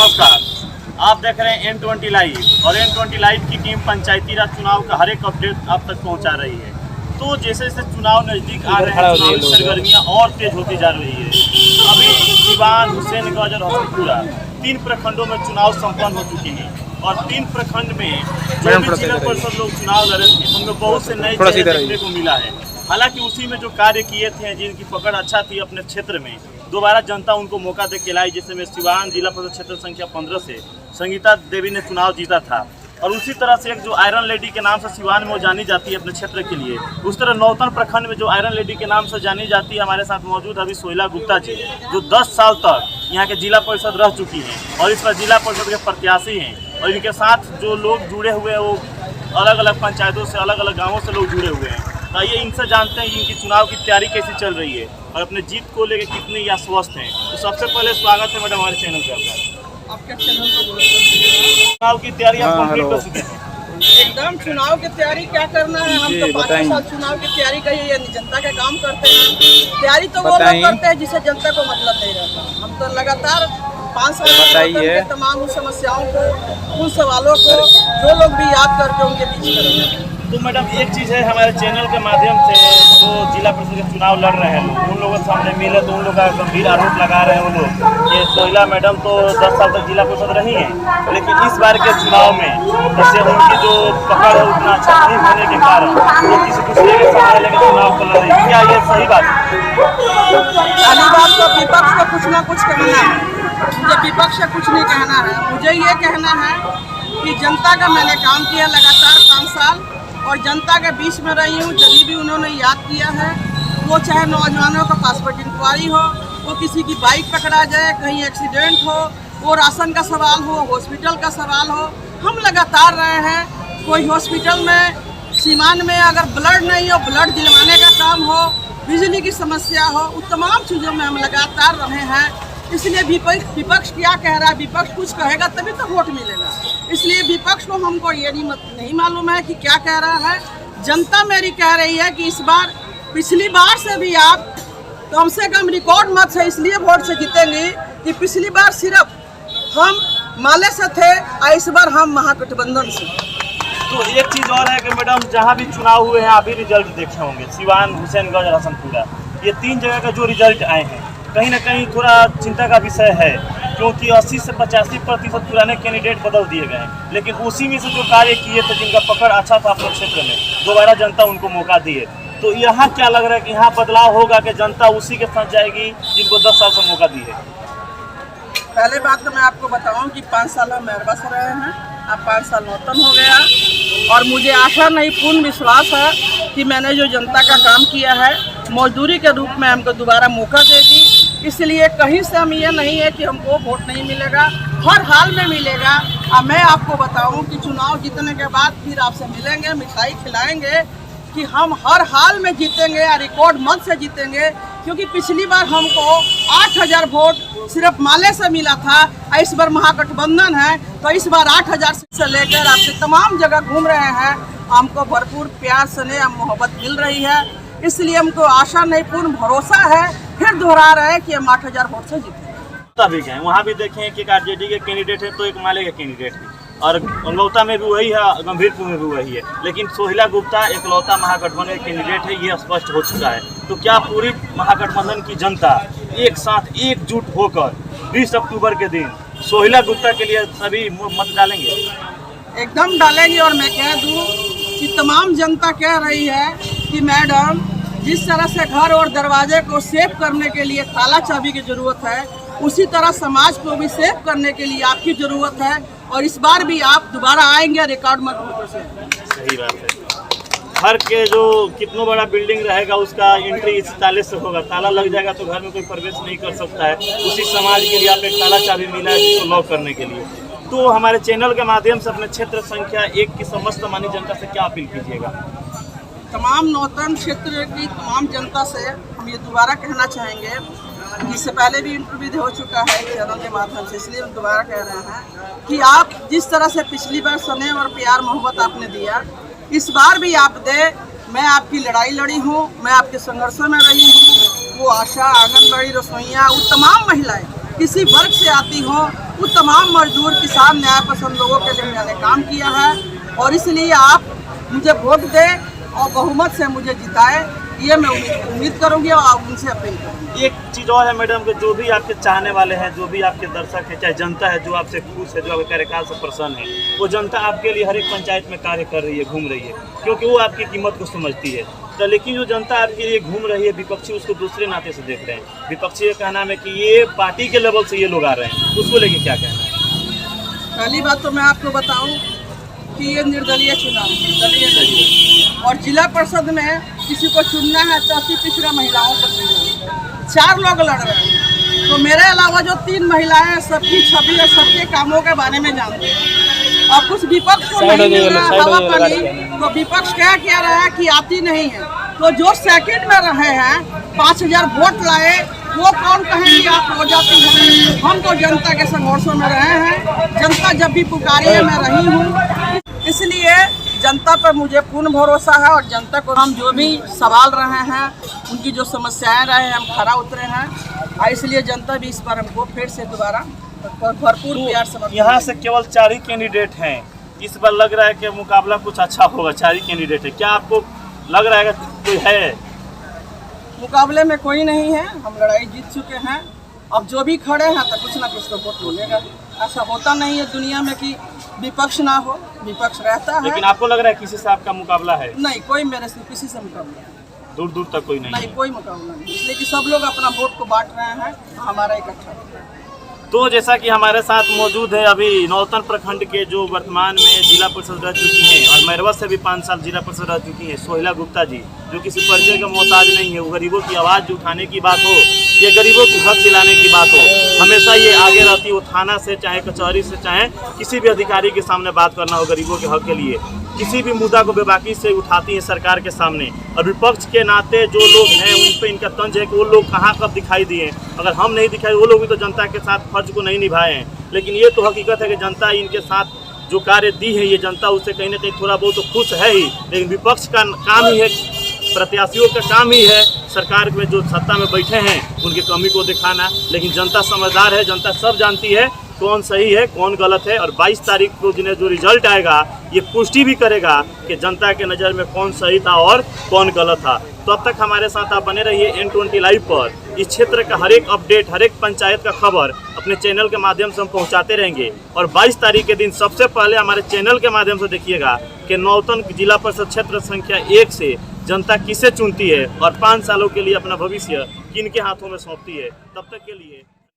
नमस्कार, आप देख रहे हैं N20 लाइव और N20 लाइव की टीम पंचायती राज चुनाव का हर एक अपडेट आप तक पहुंचा रही है। तो जैसे जैसे चुनाव नज़दीक आ रहे हैं, चुनावी सरगर्मियां और तेज होती जा रही है। अभी सिवान, हुसैनगंज और हसनपुरा 3 प्रखंडों में चुनाव संपन्न हो चुके हैं और 3 प्रखंड में जो भी जिला परिषद लोग चुनाव लड़े थे उनमें बहुत से नए चेहरे देखने को मिला है। हालांकि उसी में जो कार्य किए थे, जिनकी पकड़ अच्छा थी अपने क्षेत्र में, दोबारा जनता उनको मौका दे के लाई। जैसे में सिवान जिला परिषद क्षेत्र संख्या 15 से संगीता देवी ने चुनाव जीता था और उसी तरह से एक जो आयरन लेडी के नाम से सिवान में वो जानी जाती है अपने क्षेत्र के लिए, उस तरह नौतन प्रखंड में जो आयरन लेडी के नाम से जानी जाती है, हमारे साथ मौजूद अभी सोहिला गुप्ता जी, जो 10 साल तक यहाँ के जिला परिषद रह चुकी हैं और इस पर जिला परिषद के प्रत्याशी हैं। और इनके साथ जो लोग जुड़े हुए हैं वो अलग अलग पंचायतों से, अलग अलग गाँवों से लोग जुड़े हुए हैं। तो ये इनसे जानते हैं कि इनकी चुनाव की तैयारी कैसी चल रही है और अपने जीत को लेकर कितने आश्वस्त हैं। तो सबसे पहले स्वागत है मैडम हमारे चैनल पे। आपका चैनल को चुनाव की तैयारी आप कंप्लीट कर चुके हैं? एकदम चुनाव की तैयारी क्या करना है, हम तो 5 साल चुनाव की तैयारी करिए, यानी जनता का काम करते हैं। तैयारी तो वो लोग करते हैं जिसे जनता को मतलब नहीं रहता। हम तो लगातार 5 साल के तमाम उन समस्याओं को, उन सवालों को जो लोग भी याद करके उनके बीच करेंगे। तो मैडम एक चीज़ है, हमारे चैनल के माध्यम से जो जिला परिषद के चुनाव लड़ रहे हैं लोग, उन लोगों से हमने मिले तो उन लोगों का गंभीर आरोप लगा रहे हैं वो लोग कि सोहिला मैडम तो 10 साल तक जिला परिषद रही हैं, लेकिन इस बार के चुनाव में जैसे उनकी जो पकड़ है उतना अच्छा नहीं होने के कारण वो किसी दूसरे के सहारे लेकर चुनाव कर रही है। क्या ये सही बात है? पहली बात तो विपक्ष को कुछ ना कुछ कहना है, मुझे विपक्ष से कुछ नहीं कहना है। मुझे ये कहना है कि जनता का मैंने काम किया लगातार 5 साल और जनता के बीच में रही हूँ। जब भी उन्होंने याद किया है, वो चाहे नौजवानों का पासपोर्ट इंक्वायरी हो, वो किसी की बाइक पकड़ा जाए, कहीं एक्सीडेंट हो, वो राशन का सवाल हो, हॉस्पिटल का सवाल हो, हम लगातार रहे हैं। कोई हॉस्पिटल में सीमान में अगर ब्लड नहीं हो, ब्लड दिलवाने का काम हो, बिजली की समस्या हो, उन तमाम चीज़ों में हम लगातार रहे हैं। इसलिए विपक्ष क्या कह रहा है, विपक्ष कुछ कहेगा तभी तो वोट मिलेगा। इसलिए विपक्ष को हमको ये नहीं मालूम है कि क्या कह रहा है। जनता मेरी कह रही है कि इस बार पिछली बार से भी आप कम से कम रिकॉर्ड मत से इसलिए वोट से जीतेंगे कि पिछली बार सिर्फ हम माले से थे और इस बार हम महागठबंधन से। तो एक चीज़ और है कि मैडम, जहाँ भी चुनाव हुए हैं अभी रिजल्ट देखे होंगे, सिवान, हुसैनगंज, हसनपुरा, ये 3 जगह का जो रिजल्ट आए हैं, कहीं ना कहीं थोड़ा चिंता का विषय है, क्योंकि 80 से 85% पुराने कैंडिडेट बदल दिए गए हैं, लेकिन उसी में से जो कार्य किए थे, जिनका पकड़ अच्छा था अपने क्षेत्र में, दोबारा जनता उनको मौका दिए। तो यहाँ क्या लग रहा है कि यहाँ बदलाव होगा कि जनता उसी के साथ जाएगी जिनको 10 साल से मौका दिए? पहले बात तो मैं आपको बताऊं कि 5 साल हम मेहरबा से रहे हैं, अब 5 साल नौतन हो गया और मुझे आशा नहीं, पूर्ण विश्वास है कि मैंने जो जनता का काम किया है मजदूरी के रूप में हमको दोबारा मौका देगी। इसलिए कहीं से हम ये नहीं है कि हमको वोट नहीं मिलेगा, हर हाल में मिलेगा। अब मैं आपको बताऊं कि चुनाव जीतने के बाद फिर आपसे मिलेंगे, मिठाई खिलाएंगे कि हम हर हाल में जीतेंगे और रिकॉर्ड मत से जीतेंगे, क्योंकि पिछली बार हमको 8000 वोट सिर्फ माले से मिला था और इस बार महागठबंधन है तो इस बार 8000 से लेकर आपसे तमाम जगह घूम रहे हैं, हमको भरपूर प्यार स्नेह मोहब्बत मिल रही है। इसलिए हमको आशा नहीं, पूर्ण भरोसा है, फिर दोहरा रहे हैं कि हम 8000 वोट से जीतेंगे। तभी गए वहाँ भी देखें कि एक आरजेडी के कैंडिडेट है तो एक माले के कैंडिडेट है, और गंगौता में भी वही है, गंभीरपुर में भी वही है, लेकिन सोहिला गुप्ता एकलौता महागठबंधन के कैंडिडेट है, ये स्पष्ट हो चुका है। तो क्या पूरी महागठबंधन की जनता एक साथ एकजुट होकर 20 अक्टूबर के दिन सोहिला गुप्ता के लिए सभी मत डालेंगे? एकदम डालेंगे। और मैं कह दूं कि तमाम जनता कह रही है कि मैडम, जिस तरह से घर और दरवाजे को सेफ करने के लिए ताला चाबी की ज़रूरत है, उसी तरह समाज को भी सेफ करने के लिए आपकी ज़रूरत है और इस बार भी आप दोबारा आएंगे रिकॉर्ड मत वोटों से। सही बात है। घर के जो कितना बड़ा बिल्डिंग रहेगा उसका एंट्री इस ताले से होगा, ताला लग जाएगा तो घर में कोई प्रवेश नहीं कर सकता है। उसी समाज के लिए आप एक ताला चाबी मिला है जिसको लॉक करने के लिए। तो हमारे चैनल के माध्यम से अपने क्षेत्र संख्या 1 की समस्त मानी जनता से क्या अपील कीजिएगा? तमाम नौतन क्षेत्र की तमाम जनता से हम ये दोबारा कहना चाहेंगे, जिससे पहले भी इंटरव्यू हो चुका है चैनल के माध्यम से, इसलिए हम दोबारा कह रहे हैं कि आप जिस तरह से पिछली बार स्नेह और प्यार मोहब्बत आपने दिया, इस बार भी आप दे। मैं आपकी लड़ाई लड़ी हूँ, मैं आपके संघर्षों में रही हूँ। वो आशा, आंगनबाड़ी, रसोइयाँ, वो तमाम महिलाएं किसी वर्ग से आती हो, वो तमाम मजदूर किसान न्याय पसंद लोगों के लिए मैंने काम किया है और इसलिए आप मुझे वोट दें और बहुमत से मुझे जिताए, ये मैं उम्मीद करूंगी और उनसे अपील करूंगी। एक चीज़ और है मैडम कि जो भी आपके चाहने वाले हैं, जो भी आपके दर्शक है, चाहे जनता है जो आपसे खुश है, जो आपके कार्यकाल से प्रसन्न है, वो जनता आपके लिए हर एक पंचायत में कार्य कर रही है, घूम रही है, क्योंकि वो आपकी कीमत को समझती है। तो लेकिन जो जनता आपके लिए घूम रही है, विपक्षी उसको दूसरे नाते से देख रहे हैं। विपक्षी का कहना है कि ये पार्टी के लेवल से ये लोग आ रहे हैं, उसको लेके क्या कहना है? पहली बात तो मैं आपको बताऊं कि ये निर्दलीय चुनाव है, दलीय नहीं। और जिला परिषद में किसी को चुनना है तो 80% महिलाओं को चुनना है। 4 लोग लड़ रहे हैं, तो मेरे अलावा जो 3 महिलाएं हैं, सबकी छवि और सबके कामों के बारे में जानते हैं। और कुछ विपक्ष को नहीं मिल रहा है हवा पानी, तो विपक्ष क्या कह रहा है कि आती नहीं है। तो जो सेकंड में रहे हैं, 5000 वोट लाए, वो कौन कहे कि आप हो जाती हैं? हम तो जनता के संघर्षों में रहे हैं, जनता जब भी पुकारी है मैं रही हूँ, इसलिए जनता पर मुझे पूर्ण भरोसा है। और जनता को हम जो भी सवाल रहे हैं, उनकी जो समस्याएं रहे हैं, हम खरा उतरे हैं और इसलिए जनता भी इस पर हमको फिर से दोबारा भरपूर प्यार समर्थन। यहाँ से केवल 4 ही कैंडिडेट हैं, इस बार लग रहा है कि मुकाबला कुछ अच्छा होगा। 4 ही कैंडिडेट है, क्या आपको लग रहा है कि कोई है? मुकाबले में कोई नहीं है, हम लड़ाई जीत चुके हैं। अब जो भी खड़े हैं तो कुछ ना कुछ तो वोट मिलेगा। ऐसा होता नहीं है दुनिया में कि विपक्ष ना हो, विपक्ष रहता है। लेकिन आपको लग रहा है किसी से आपका मुकाबला है? नहीं, कोई मेरे से किसी से मुकाबला नहीं, दूर दूर तक कोई नहीं है। कोई मुकाबला नहीं, इसलिए कि सब लोग अपना वोट को बांट रहे हैं, हमारा इकट्ठा हो रहा है। तो जैसा कि हमारे साथ मौजूद है अभी नौतन प्रखंड के जो वर्तमान में जिला परिषद रह चुकी हैं और मैरवा से भी 5 साल जिला परिषद रह चुकी हैं, सोहिला गुप्ता जी, जो किसी परिचय का मोहताज नहीं है। वो गरीबों की आवाज़ उठाने की बात हो, ये गरीबों की हक दिलाने की बात हो, हमेशा ये आगे रहती है। वो थाना से चाहे कचहरी से चाहे किसी भी अधिकारी के सामने बात करना हो गरीबों के हक के लिए, किसी भी मुद्दा को बेबाकी से उठाती है सरकार के सामने। और विपक्ष के नाते जो लोग हैं उन पे इनका तंज है कि वो लोग कहाँ कब दिखाई दिए। अगर हम नहीं दिखाए, वो लोग भी तो जनता के साथ फर्ज को नहीं निभाए हैं। लेकिन ये तो हकीकत है कि जनता इनके साथ जो कार्य दी है, ये जनता उससे कहीं ना कहीं थोड़ा बहुत तो खुश है ही। लेकिन विपक्ष का काम ही है, प्रत्याशियों का काम ही है सरकार में जो सत्ता में बैठे हैं उनकी कमी को दिखाना। लेकिन जनता समझदार है, जनता सब जानती है कौन सही है कौन गलत है। और 22 तारीख को जिन्हें जो रिजल्ट आएगा ये पुष्टि भी करेगा कि जनता के नज़र में कौन सही था और कौन गलत था। तो अब तक हमारे साथ आप बने रहिए N20 लाइव पर। इस क्षेत्र का हर एक अपडेट, हर एक पंचायत का खबर अपने चैनल के माध्यम से हम पहुंचाते रहेंगे। और 22 तारीख के दिन सबसे पहले हमारे चैनल के माध्यम से देखिएगा कि नौतन जिला परिषद क्षेत्र संख्या 1 से जनता किसे चुनती है और 5 सालों के लिए अपना भविष्य किन के हाथों में सौंपती है। तब तक के लिए